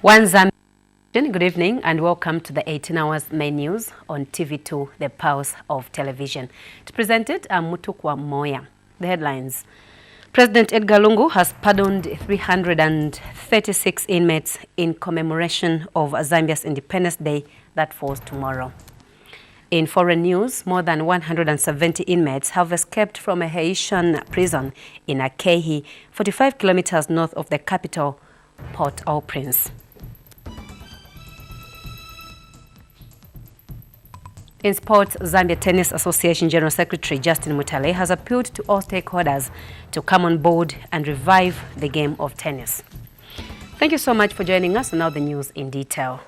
One Zambian, good evening and welcome to the 18 hours main news on TV2, the Pulse of Television. To present it, I'm Mutukwa Moya. The headlines. President Edgar Lungu has pardoned 336 inmates in commemoration of Zambia's Independence Day that falls tomorrow. In foreign news, more than 170 inmates have escaped from a Haitian prison in Akehi, 45 kilometers north of the capital, Port-au-Prince. In sports, Zambia Tennis Association General Secretary Justin Mutale has appealed to all stakeholders to come on board and revive the game of tennis. Thank you so much for joining us. Now the news in detail.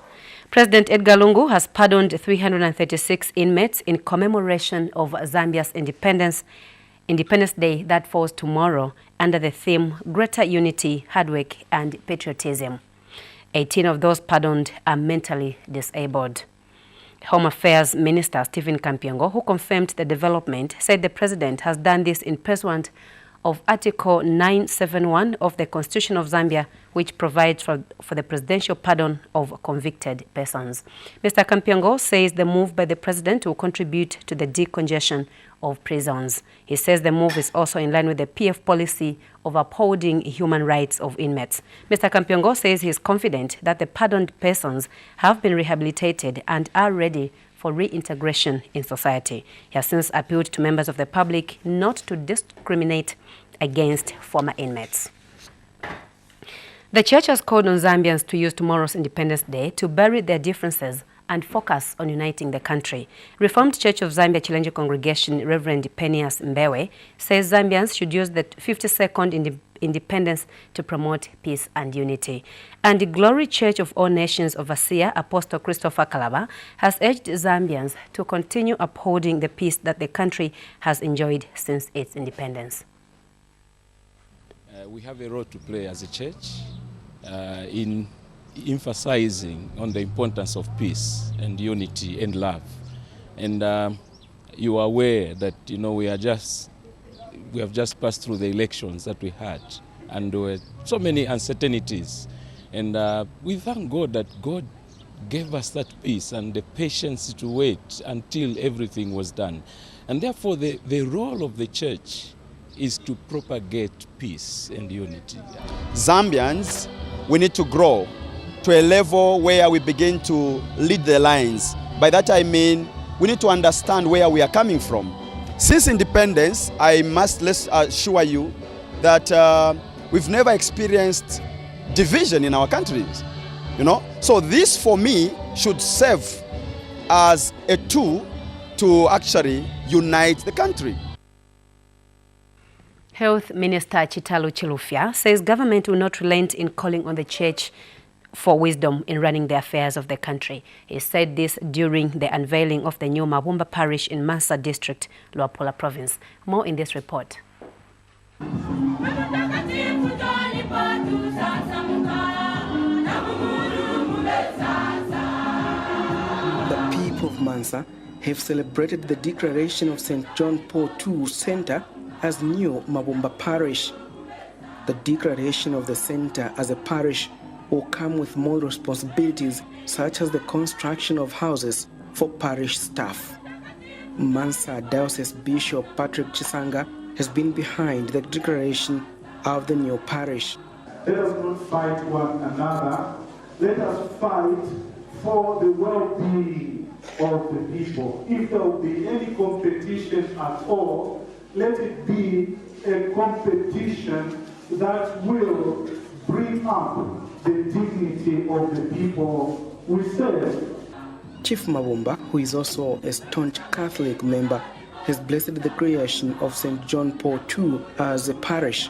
President Edgar Lungu has pardoned 336 inmates in commemoration of Zambia's Independence Day that falls tomorrow under the theme Greater Unity, Hard Work and Patriotism. 18 of those pardoned are mentally disabled. Home Affairs Minister Stephen Kampiongo, who confirmed the development, said the president has done this in pursuant of Article 971 of the Constitution of Zambia, which provides for the presidential pardon of convicted persons. Mr. Kampiongo says the move by the president will contribute to the decongestion of prisons. He says the move is also in line with the PF policy of upholding human rights of inmates. Mr. Kampiongo says he is confident that the pardoned persons have been rehabilitated and are ready for reintegration in society. He has since appealed to members of the public not to discriminate against former inmates. The church has called on Zambians to use tomorrow's Independence Day to bury their differences and focus on uniting the country. Reformed Church of Zambia Chilenje Congregation Reverend Penias Mbewe says Zambians should use the 52nd independence to promote peace and unity. And the Glory Church of All Nations Overseer Apostle Christopher Kalaba has urged Zambians to continue upholding the peace that the country has enjoyed since its independence. We have a role to play as a church in emphasizing on the importance of peace and unity and love. And you are aware that, you know, we have just passed through the elections that we had, and there were so many uncertainties. And we thank God that God gave us that peace and the patience to wait until everything was done. And therefore the role of the church is to propagate peace and unity. Zambians, we need to grow to a level where we begin to lead the lines. By that I mean we need to understand where we are coming from. Since independence, let's assure you that we've never experienced division in our countries, you know. So this for me should serve as a tool to actually unite the country. Health Minister Chitalu Chilufya says government will not relent in calling on the church for wisdom in running the affairs of the country. He said this during the unveiling of the new Mabumba parish in Mansa district, Luapula province. More in this report. The people of Mansa have celebrated the declaration of St. John Paul II Center as new Mabumba parish. The declaration of the center as a parish will come with more responsibilities, such as the construction of houses for parish staff. Mansa Diocese Bishop Patrick Chisanga has been behind the declaration of the new parish. Let us not fight one another. Let us fight for the well-being of the people. If there will be any competition at all, let it be a competition that will bring up the dignity of the people we serve. Chief Mabumba, who is also a staunch Catholic member, has blessed the creation of St. John Paul II as a parish.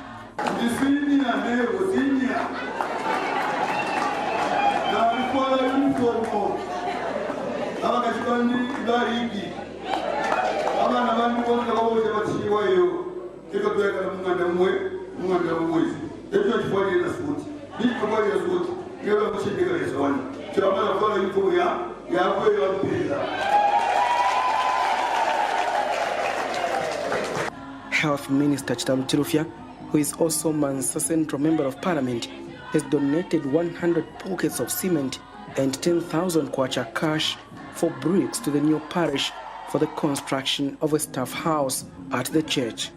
Health Minister Chitalu Chilufya, who is also Mansa Central Member of Parliament, has donated 100 pockets of cement and 10,000 kwacha cash for bricks to the new parish for the construction of a staff house at the church.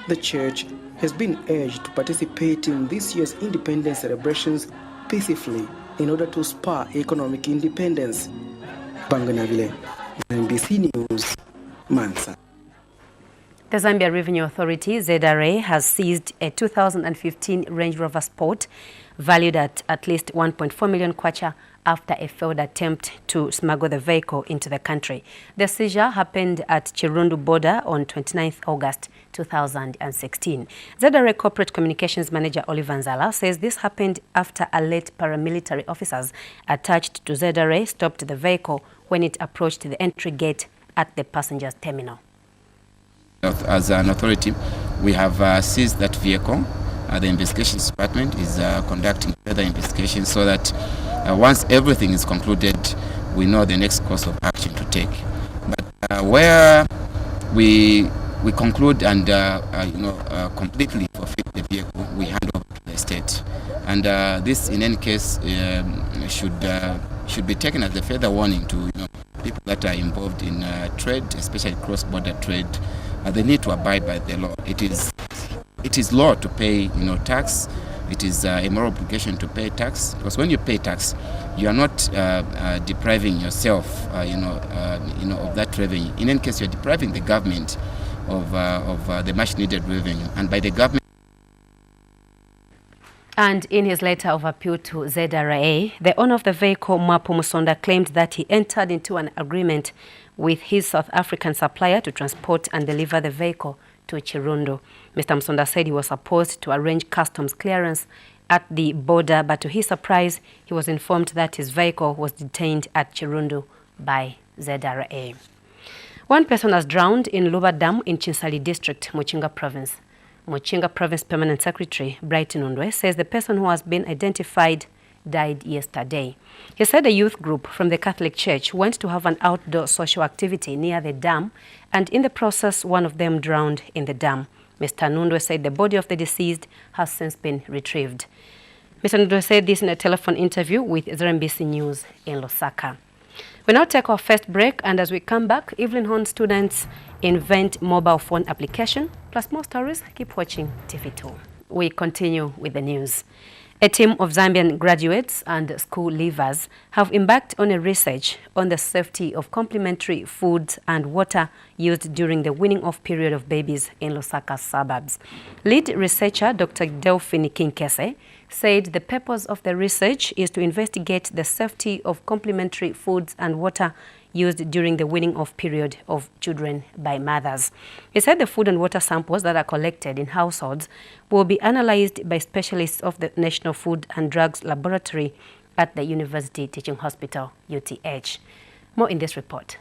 The church has been urged to participate in this year's independence celebrations peacefully in order to spur economic independence. Banganavile, ZNBC News, Mansa. The Zambia Revenue Authority, ZRA, has seized a 2015 Range Rover Sport valued at least 1.4 million kwacha after a failed attempt to smuggle the vehicle into the country. The seizure happened at Chirundu border on 29th August 2016. ZRA Corporate Communications Manager Oliver Nzala says this happened after alert paramilitary officers attached to ZRA stopped the vehicle when it approached the entry gate at the passengers terminal. As an authority, we have seized that vehicle. The investigations department is conducting further investigation so that once everything is concluded, we know the next course of action to take. But where we conclude and completely forfeit the vehicle, we hand over to the state. And this, in any case, should be taken as a further warning to people that are involved in trade, especially cross-border trade. They need to abide by the law. It is law to pay tax. It is a moral obligation to pay tax, because when you pay tax, you are not depriving yourself of that revenue. In any case, you are depriving the government of the much needed revenue, and by the government. And in his letter of appeal to ZRA, the owner of the vehicle, Mapu Musonda, claimed that he entered into an agreement with his South African supplier to transport and deliver the vehicle to Chirundu. Mr. Musonda said he was supposed to arrange customs clearance at the border, but to his surprise, he was informed that his vehicle was detained at Chirundu by ZRA. One person has drowned in Luba Dam in Chinsali District, Mochinga Province. Mochinga Province Permanent Secretary Brighton Undwe says the person who has been identified died yesterday. He said a youth group from the Catholic Church went to have an outdoor social activity near the dam, and in the process, one of them drowned in the dam. Mr. Nundwe said the body of the deceased has since been retrieved. Mr. Nundwe said this in a telephone interview with ZNBC News in Lusaka. We now take our first break, and as we come back, Evelyn Horn students invent mobile phone application. Plus more stories, keep watching TV2. We continue with the news. A team of Zambian graduates and school leavers have embarked on a research on the safety of complementary foods and water used during the weaning-off period of babies in Lusaka suburbs. Lead researcher Dr. Delphine Kinkese said the purpose of the research is to investigate the safety of complementary foods and water used during the weaning-off period of children by mothers. He said the food and water samples that are collected in households will be analyzed by specialists of the National Food and Drugs Laboratory at the University Teaching Hospital, UTH. More in this report.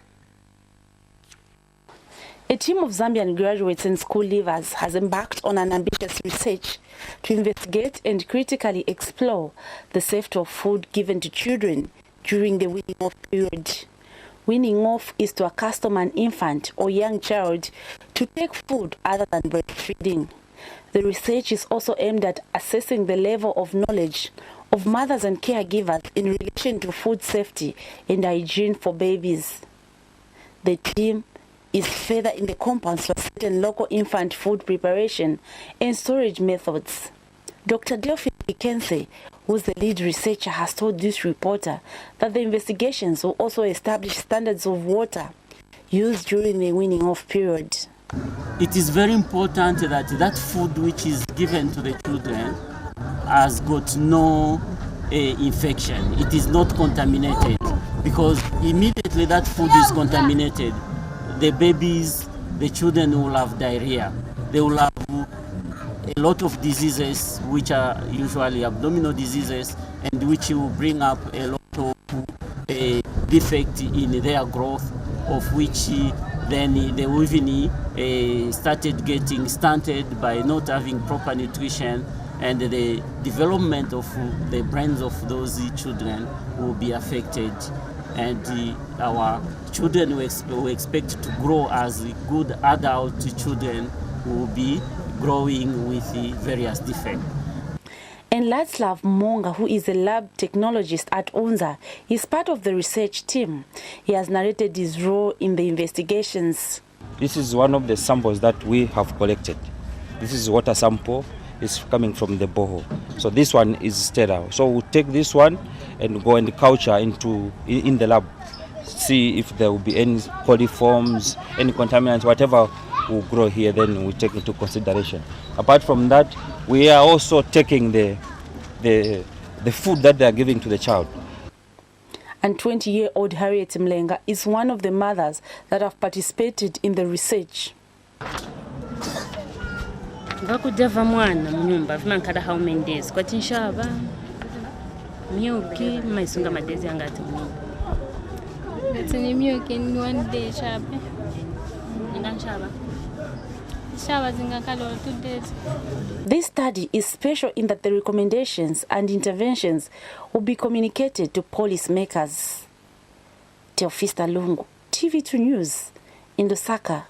A team of Zambian graduates and school leavers has embarked on an ambitious research to investigate and critically explore the safety of food given to children during the weaning-off period. Weaning off is to accustom an infant or young child to take food other than breastfeeding. The research is also aimed at assessing the level of knowledge of mothers and caregivers in relation to food safety and hygiene for babies. The team is further in the compounds for certain local infant food preparation and storage methods. Dr. Delphine Ikense, who's the lead researcher, has told this reporter that the investigations will also establish standards of water used during the weaning off period. It is very important that that food which is given to the children has got no infection. It is not contaminated, because immediately that food is contaminated, the babies, the children will have diarrhea. They will have a lot of diseases which are usually abdominal diseases, and which will bring up a lot of defect in their growth, of which then the weaning started getting stunted by not having proper nutrition, and the development of the brains of those children will be affected. And our children we expect to grow as good adult children who will be growing with various defects. And Ladslav Monga, who is a lab technologist at ONZA, is part of the research team. He has narrated his role in the investigations. This is one of the samples that we have collected. This is water sample. It's coming from the borehole. So this one is sterile. So we'll take this one and go and culture in the lab. See if there will be any coliforms, any contaminants, whatever will grow here, then we take into consideration. Apart from that, we are also taking the food that they are giving to the child. And 20-year-old Harriet Mlenga is one of the mothers that have participated in the research. Vakudava mwana munyumba vimankada how many days kwati nshaba myuki maisunga madezi angati munyumba It's myuki in 1 day shabe nshaba zingakalo 2 days. This study is special in that the recommendations and interventions will be communicated to policymakers. Teofista Lungu, TV2 News, in Lusaka.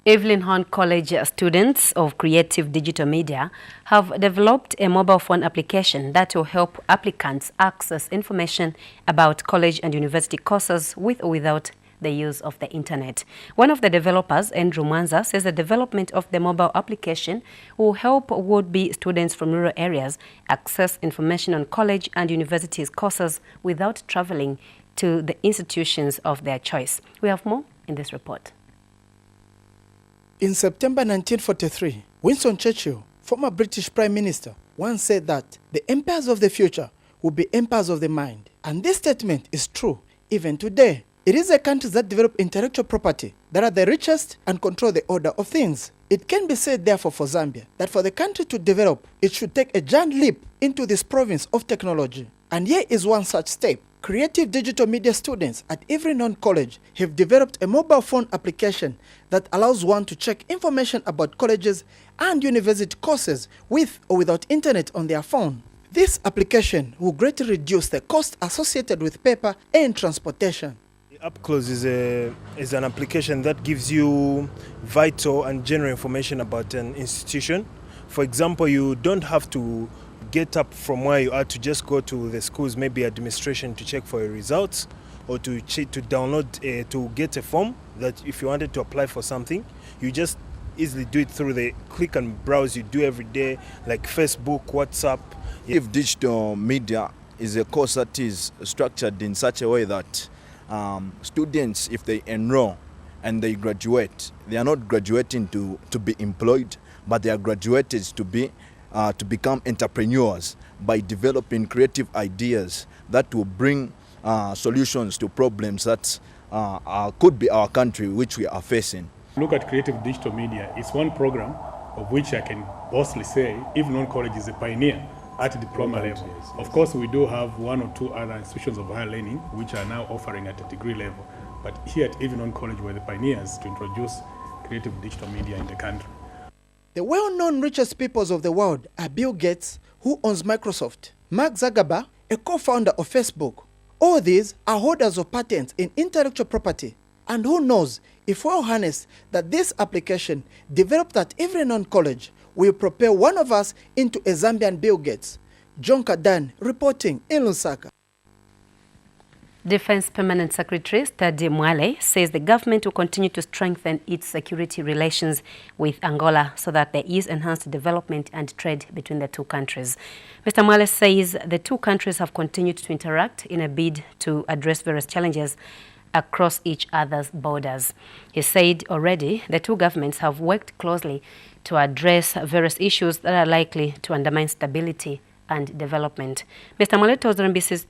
Evelyn Horn College students of creative digital media have developed a mobile phone application that will help applicants access information about college and university courses with or without the use of the internet. One of the developers, Andrew Mwanza, says the development of the mobile application will help would-be students from rural areas access information on college and universities courses without traveling to the institutions of their choice. We have more in this report. In September 1943, Winston Churchill, former British Prime Minister, once said that the empires of the future will be empires of the mind. And this statement is true even today. It is the countries that develop intellectual property that are the richest and control the order of things. It can be said, therefore, for Zambia, that for the country to develop, it should take a giant leap into this province of technology. And here is one such step. Creative digital media students at every non-college have developed a mobile phone application that allows one to check information about colleges and university courses with or without internet on their phone. This application will greatly reduce the cost associated with paper and transportation. UpClose is an application that gives you vital and general information about an institution. For example, you don't have to get up from where you are to just go to the school's maybe administration to check for your results, or to download to get a form that if you wanted to apply for something, you just easily do it through the click and browse you do every day, like Facebook, WhatsApp. If digital media is a course that is structured in such a way that students, if they enroll and they graduate, they are not graduating to be employed, but they are graduated to become entrepreneurs by developing creative ideas that will bring solutions to problems that could be our country, which we are facing. Look at creative digital media. It's one program of which I can boldly say even non-college is a pioneer at diploma level. Of course, we do have 1 or 2 other institutions of higher learning which are now offering at a degree level. But here at even non-college, we're the pioneers to introduce creative digital media in the country. The well-known richest peoples of the world are Bill Gates, who owns Microsoft, Mark Zuckerberg, a co-founder of Facebook. All these are holders of patents in intellectual property. And who knows if we'll harness that this application developed at every non-college will propel one of us into a Zambian Bill Gates. John Kadan reporting in Lusaka. Defense Permanent Secretary Stadi Mwale says the government will continue to strengthen its security relations with Angola so that there is enhanced development and trade between the two countries. Mr. Mwale says the two countries have continued to interact in a bid to address various challenges across each other's borders. He said already the two governments have worked closely to address various issues that are likely to undermine stability and development. Mr. Mwale told ZNBC's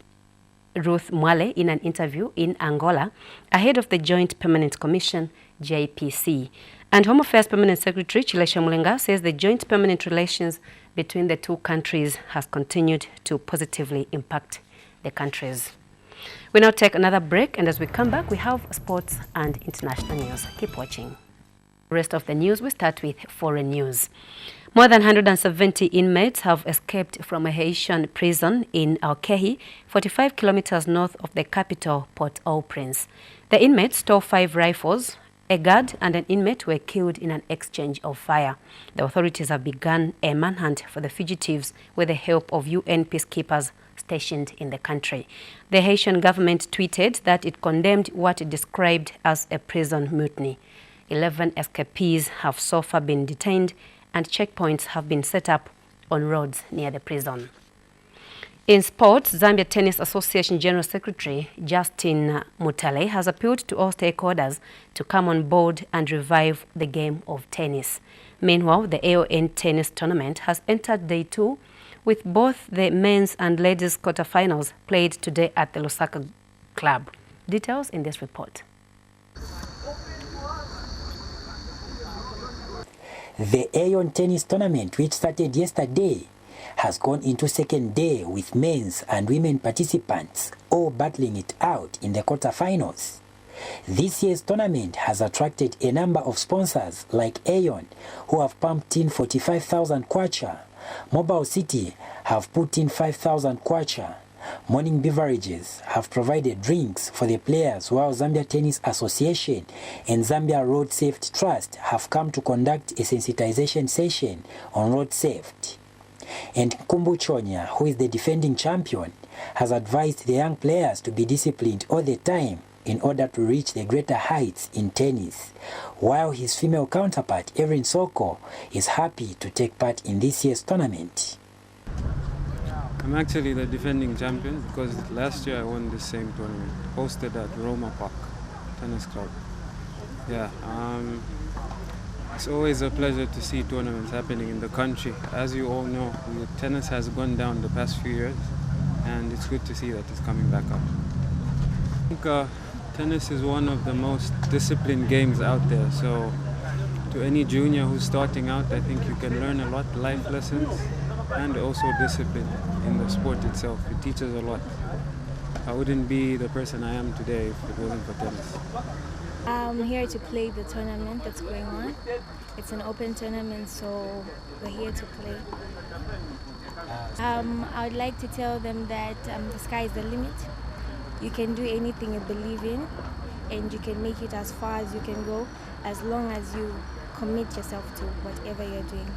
Ruth Mwale in an interview in Angola ahead of the Joint Permanent Commission, JPC. And Home Affairs Permanent Secretary Chilesha Mulenga says the joint permanent relations between the two countries has continued to positively impact the countries. We now take another break, and as we come back, we have sports and international news. Keep watching. The rest of the news, we start with foreign news. More than 170 inmates have escaped from a Haitian prison in Alkehi, 45 kilometers north of the capital, Port-au-Prince. The inmates stole 5 rifles. A guard and an inmate were killed in an exchange of fire. The authorities have begun a manhunt for the fugitives with the help of UN peacekeepers stationed in the country. The Haitian government tweeted that it condemned what it described as a prison mutiny. 11 escapees have so far been detained, and checkpoints have been set up on roads near the prison. In sports, Zambia Tennis Association General Secretary Justin Mutale has appealed to all stakeholders to come on board and revive the game of tennis. Meanwhile, the AON tennis tournament has entered day 2, with both the men's and ladies' quarterfinals played today at the Lusaka Club. Details in this report. The Aeon Tennis Tournament, which started yesterday, has gone into second day with men's and women participants all battling it out in the quarterfinals. This year's tournament has attracted a number of sponsors like Aeon, who have pumped in 45,000 kwacha. Mobile City have put in 5,000 kwacha. Morning Beverages have provided drinks for the players, while Zambia Tennis Association and Zambia Road Safety Trust have come to conduct a sensitization session on road safety. And Kumbu Chonya, who is the defending champion, has advised the young players to be disciplined all the time in order to reach the greater heights in tennis, while his female counterpart, Erin Soko, is happy to take part in this year's tournament. I'm actually the defending champion because last year I won the same tournament, hosted at Roma Park Tennis Club. Yeah, it's always a pleasure to see tournaments happening in the country. As you all know, tennis has gone down the past few years, and it's good to see that it's coming back up. I think tennis is one of the most disciplined games out there, so to any junior who's starting out, I think you can learn a lot, life lessons, and also discipline in the sport itself. It teaches a lot. I wouldn't be the person I am today if it wasn't for tennis. I'm here to play the tournament that's going on. It's an open tournament, so we're here to play. I would like to tell them that the sky is the limit. You can do anything you believe in, and you can make it as far as you can go, as long as you commit yourself to whatever you're doing.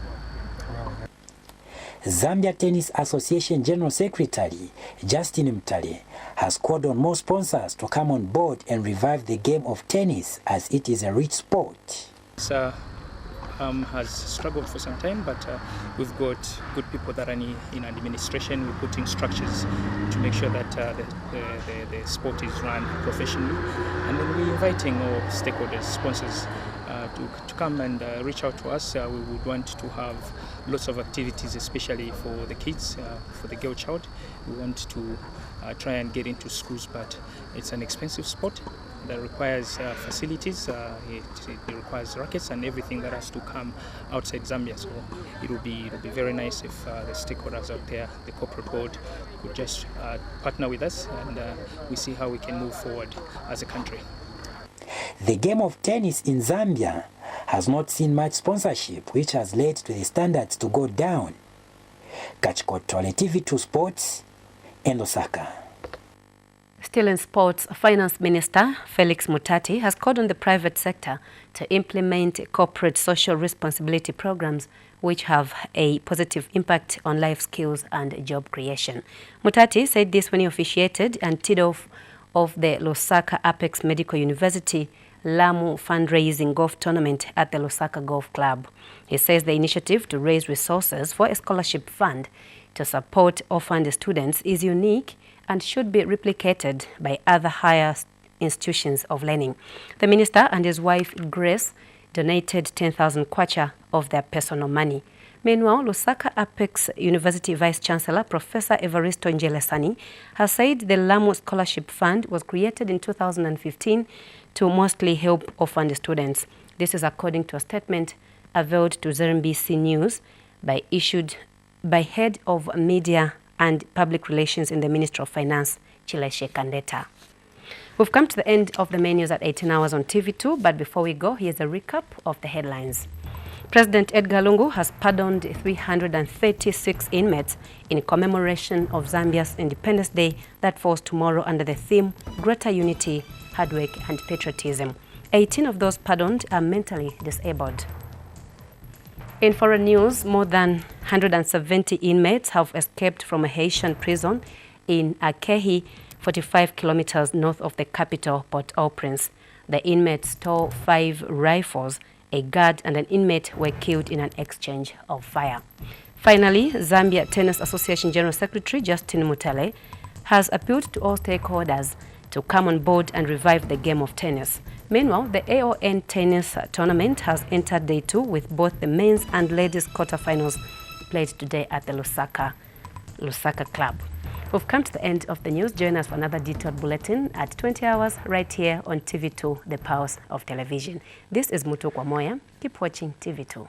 Zambia Tennis Association General Secretary Justin Mutale has called on more sponsors to come on board and revive the game of tennis, as it is a rich sport. Has struggled for some time, but we've got good people that are in administration. We're putting structures to make sure that the sport is run professionally, and then we're inviting all stakeholders, sponsors, to come and reach out to us. We would want to have lots of activities, especially for the kids, for the girl child. We want to try and get into schools, but it's an expensive sport that requires facilities, it requires rackets and everything that has to come outside Zambia. So it will be very nice if the stakeholders out there, the corporate board, could just partner with us, and we see how we can move forward as a country. The game of tennis in Zambia has not seen much sponsorship, which has led to the standards to go down. Kachkotole TV2 Sports in Lusaka. Still in sports, Finance Minister Felix Mutati has called on the private sector to implement corporate social responsibility programs which have a positive impact on life skills and job creation. Mutati said this when he officiated and teed off of the Lusaka Apex Medical University Lamu fundraising golf tournament at the Lusaka Golf Club. He says the initiative to raise resources for a scholarship fund to support orphaned students is unique and should be replicated by other higher institutions of learning. The minister and his wife Grace donated 10,000 kwacha of their personal money. Meanwhile, Lusaka Apex University Vice-Chancellor Professor Evaristo Njelesani has said the Lamu Scholarship Fund was created in 2015 to mostly help orphaned students. This is according to a statement availed to ZNBC News issued by Head of Media and Public Relations in the Ministry of Finance, Chileshe Kandeta. We've come to the end of the main news at 18 hours on TV2, but before we go, here's a recap of the headlines. President Edgar Lungu has pardoned 336 inmates in commemoration of Zambia's Independence Day that falls tomorrow under the theme Greater Unity, Hard Work and Patriotism. 18 of those pardoned are mentally disabled. In foreign news, more than 170 inmates have escaped from a Haitian prison in Akehi, 45 kilometers north of the capital, Port-au-Prince. The inmates stole 5 rifles. A guard and an inmate were killed in an exchange of fire. Finally, Zambia Tennis Association General Secretary Justin Mutale has appealed to all stakeholders to come on board and revive the game of tennis. Meanwhile, the AON tennis tournament has entered day 2 with both the men's and ladies quarterfinals played today at the Lusaka Club. We've come to the end of the news. Join us for another detailed bulletin at 20 hours right here on TV2, the Pulse of Television. This is Mutukwa Moya. Keep watching TV2.